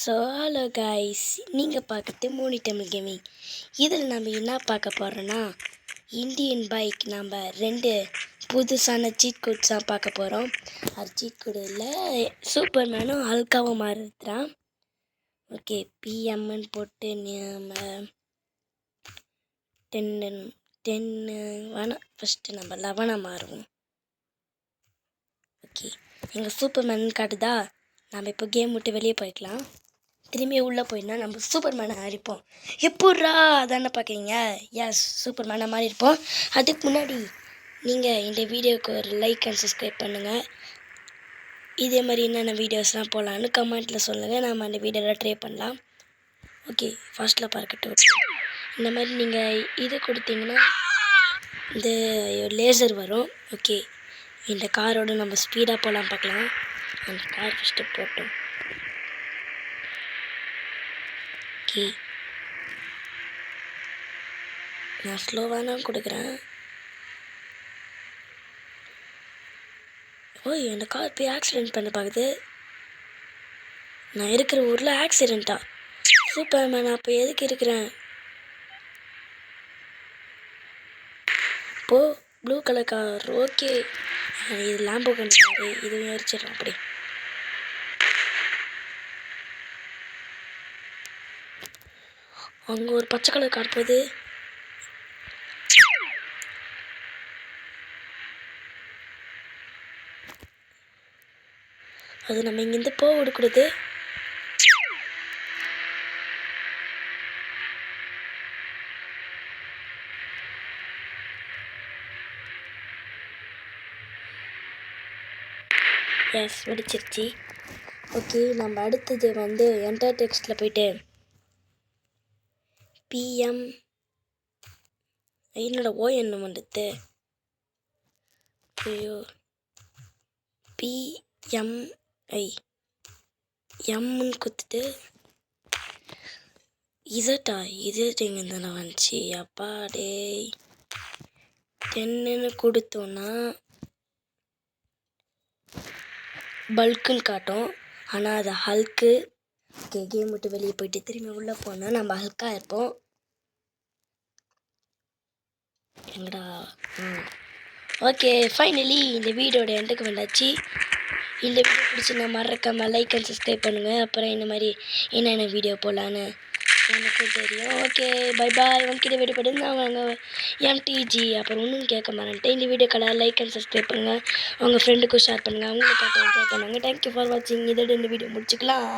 So hello guys, நீங்கள் பார்க்குறது Moni Tamil gaming. இதில் நம்ம என்ன பார்க்க போகிறோன்னா, இந்தியன் பைக் நம்ம 2 புதுசான சீட் கோட்ஸ் தான் பார்க்க போகிறோம். அது சீட் கோடு இல்லை, சூப்பர்மேனும் ஹல்காவும் மாறுறான். ஓகே, பிஎம்ன்னு போட்டு நம்ம 10 வேணாம், ஃபஸ்ட்டு நம்ம 11 மாறுவோம். ஓகே, எங்கள் சூப்பர்மேன் காட்டுதா. நம்ம இப்போ கேம் விட்டு வெளியே போய்க்கலாம். திரும்பி உள்ளே போயிடனா நம்ம சூப்பர்மேனை அடிப்போம். எப்பட்றா அதானே பார்க்குறீங்க? எஸ், சூப்பர்மேனை மாதிரி இருப்போம். அதுக்கு முன்னாடி நீங்கள் இந்த வீடியோவுக்கு ஒரு லைக் அண்ட் சப்ஸ்கிரைப் பண்ணுங்கள். இதே மாதிரி என்னென்ன வீடியோஸ்லாம் போகலான்னு கமெண்ட்டில் சொல்லுங்கள். நம்ம அந்த வீடியோவில் ட்ரை பண்ணலாம். ஓகே, ஃபர்ஸ்ட்டில் பார்க்கட்டும். இந்த மாதிரி நீங்கள் இது கொடுத்தீங்கன்னா இந்த லேசர் வரும். ஓகே, இந்த காரோடு நம்ம ஸ்பீடாக போகலாம் பார்க்கலாம். அந்த கார் ஃபஸ்ட்டு போட்டோம். ஓகே, நான் ஸ்லோவாக தான் கொடுக்குறேன். ஓய், அந்த கார் போய் ஆக்சிடெண்ட் பண்ண பார்க்குது. நான் இருக்கிற ஊரில் ஆக்சிடெண்ட்டா? சூப்பர்மேன், அப்போ எதுக்கு இருக்கிறேன்? போ, ப்ளூ கலர் கார். ஓகே, இது லாம்போகினி காரு, இது எரிச்சிடலாம். அப்படி அங்கே ஒரு பச்சை கலர் கார் போகுது. அது நம்ம இங்கேருந்து போக விடக்கூடாது. எஸ், வெடிச்சிருச்சு. ஓகே, நம்ம அடுத்தது வந்து என்டர் டெக்ஸ்ட்டில் போயிட்டு பிஎம் என்னோட என்ன வந்துட்டு ஐயோ பிஎம்ஐ எம்ன்னு கொடுத்துட்டு இதட்டா இது எங்கே தானே வந்துச்சு? அப்பா டே 10ன்னு கொடுத்தோன்னா பல்க்குன்னு காட்டும். ஆனால் அது ஹல்க்கு. ஓகே, கேம் விட்டு வெளியே போயிட்டு திரும்பி உள்ளே போனால் நம்ம ஹல்காக இருப்போம். எங்கடா? ஓகே, ஃபைனலி இந்த வீடியோட எண்டுக்கு வந்தாச்சு. இந்த வீடியோ பிடிச்சிருந்தா மறக்காம லைக் அண்ட் சப்ஸ்கிரைப் பண்ணுங்கள். அப்புறம் இந்த மாதிரி என்னென்ன வீடியோ போடலான்னு எனக்கு தெரியும். Okay, bye bye. உங்ககிட்ட வீடியோ போட்டு நான் வாங்க எம்டிஜி. அப்புறம் ஒன்றும் கேட்க மாட்டேன். இந்த வீடியோக்கெல்லாம் லைக் அண்ட் சப்ஸ்கிரைப் பண்ணுங்கள். உங்கள் ஃப்ரெண்டுக்கும் ஷேர் பண்ணுங்கள். அவங்களும் பார்த்து என்ஜாய் பண்ணுவாங்க. தேங்க்யூ ஃபார் வாட்சிங். இதோட இந்த வீடியோ முடிச்சுக்கலாம்.